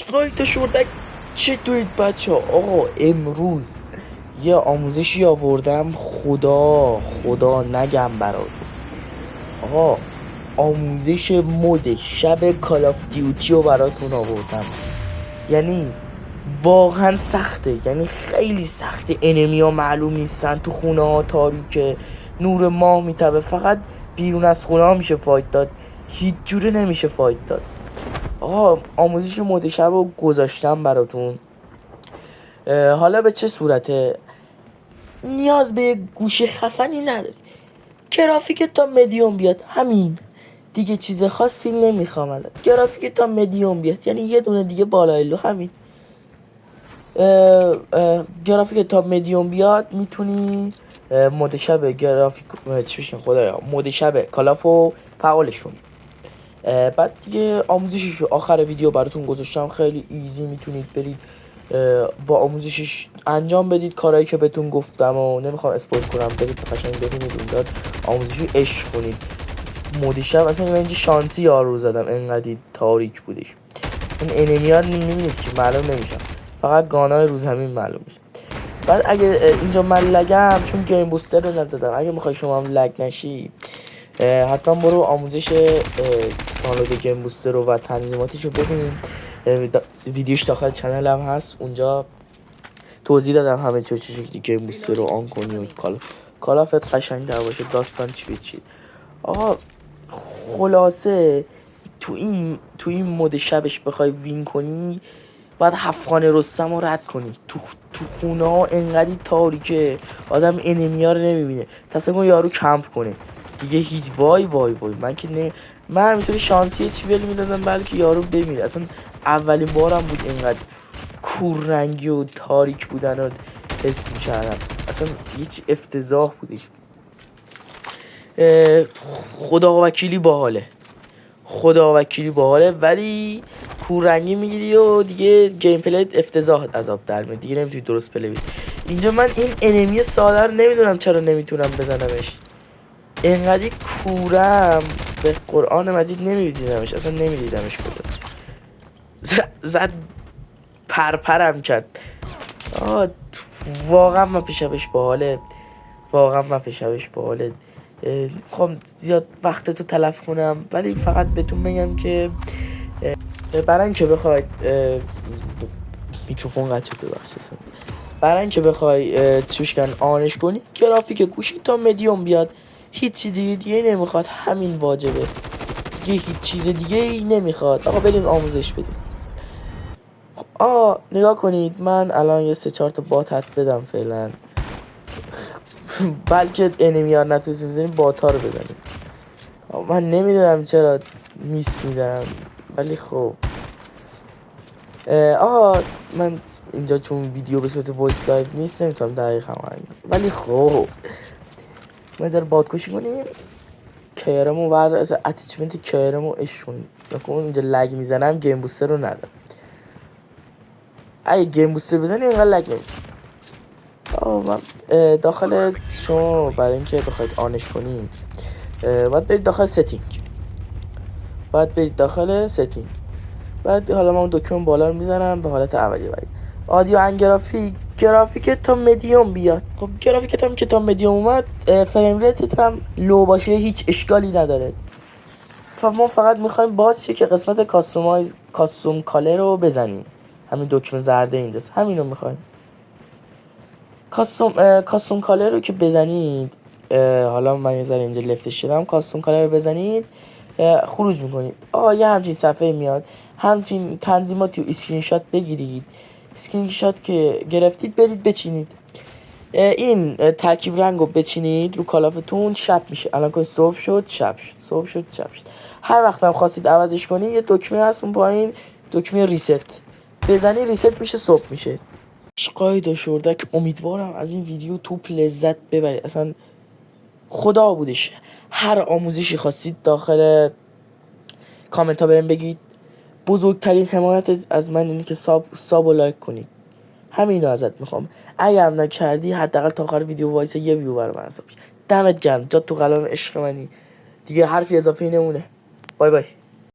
عشقای شردک چطورید بچه ها؟ آقا امروز یه آموزشی آوردم خدا نگم براتون. آقا آموزش مود شب کال آف دیوتی رو براتون آوردم. یعنی واقعا سخته، یعنی خیلی سخته. انمی ها معلوم نیستن، تو خونه ها تاریکه، نور ماه میتابه، فقط بیرون از خونه ها میشه فایت داد، هیچ جوره نمیشه فایت داد. آقا آموزش مود شب رو گذاشتم براتون. حالا به چه صورته؟ نیاز به گوشه خفنی نداری، گرافیک تا مدیوم بیاد، همین دیگه، چیز خاصی نمیخوام ازت. گرافیک تا مدیوم بیاد، یعنی یه دونه دیگه بالایلو، همین. گرافیک تا مدیوم بیاد، میتونی مود شب گرافیک خدایا مود شب کالافو فعالش کنی. بعد دیگه آموزشش آخر ویدیو براتون گذاشتم، خیلی ایزی میتونید برید با آموزشش انجام بدید کارهایی که بهتون گفتم و نمیخوام اسپویل کنم. برید قشنگ ببینید اونجا آموزشی عشق کنید. مود شب اصلا من اینجا شانسی یارو زدم، انقدر تاریک بودش. اصلا انمی ها نمیدید که معلوم نمیشن، فقط گانای رو زمین معلوم میشه. بعد اگه اینجا من لگم چون گیم بوستر رو نزدم، اگه میخوای شما هم لگ نشی حتما برو آموزش دانلود گیم بوستر رو و تنظیماتش رو ببین. ویدیوش داخل چنل هم هست، اونجا توضیح دادم همه چه شکلی گیم بوستر رو آن کنی و کالافت قشنگ در باشه، داستان چی بچید. آقا خلاصه تو این مود شبش بخوای وین کنی، باید هفخانه رستم رو رد کنی. تو خونه ها انقدر تاریکه، آدم انمی ها رو نمیبینه. تصمیم کن یارو کمپ کنه دیگه، هیچ وای من که من همینطوری شانسی چی ویل میدادم بلکه یارو بمیره. اصلا اولین بارم بود اینقدر کوررنگی و تاریک بودن رو حس میکردم، اصلا هیچ افتضاح بودش. خدا وکیلی باحاله، ولی کوررنگی میگیری و دیگه گیم پلیت افتضاح عذاب در میاد، دیگه نمیتونی درست پلی بدی. اینجا من این انمی ساده رو نمیدونم چرا نمیتونم بزنمش، انقدر کورم به قرآن مجید نمیدیدمش، اصلا نمیدیدمش کجاست. زد پرپرم کرد. واقعا من پیشبش باحاله. خب زیاد وقت تو تلف کنم، ولی فقط بهتون بگم که برای اینکه بخواید میکروفون قطع شد، ببخشید. برای اینکه بخوای چوشکن آنش کنی، گرافیک گوشی تا مدیوم بیاد، هیچی دیگه نمیخواد، همین واجبه دیگه، هیچ چیز دیگه ای نمیخواد. آقا بریم آموزش بدیم. نگاه کنید، من الان یه 3-4 تا بات حد بدم فعلا بلکه انمیار نتونستیم بزنیم، بات ها رو بزنیم. من نمیدونم چرا میس میدم، ولی خب من اینجا چون ویدیو به صورت وایس لایو نیست نمیتونم دقیق همه، ولی خب ما ازار بادکشی کنیم. کیرمو ورد از اتیچمنت کیرمو اشون نکن. اینجا لگ میزنم، گیم بوستر رو ندارم. اگه گیم بوستر بزنی اینقدر لگ نمیشه. من داخل شما برای اینکه بخواید آنش کنید باید برید داخل ستینگ. بعد حالا من اون دکمه بالا رو میزنم به حالت اولیه. آدیو ان گرافیک تا مدیوم بیاد. خب گرافیکت هم که تا مدیوم اومد، فریم ریتت هم لو باشه، هیچ اشکالی نداره. ما فقط میخوایم باز شه که قسمت کاستوم کالر رو بزنیم. همین دکمه زرده اینجاست، همین رو میخوایم. کاستوم کالر رو که بزنید، حالا من یه ذره اینجا لفتش شدم، کاستوم کالر رو بزنید خروج میکنید. یه همچین صفحه میاد، همچین تنظیماتی و اسکرین شات بگیرید. اسکرین شات که گرفتید برید بچینید، این ترکیب رنگ رو بچینید رو کالافتون. شب میشه، الان که صبح شد شب شد. هر وقت هم خواستید عوضش کنید، یه دکمه هست اون پایین، دکمه ریست، بزنی ریست میشه، صبح میشه. عشقای شردک، امیدوارم از این ویدیو توپ لذت ببرید. اصلا خدا بودش. هر آموزشی خواستید داخل کامنت ها بهم بگید. بزرگترین حمایت از من اینه که ساب و لایک کنید، همینو ازت میخوام. اگه هم نکردی حداقل تا آخر ویدیو وایس یه ویو برام حساب. دمت گرم، جات تو قلم عشق منی، دیگه حرفی اضافی نمونه. بای بای.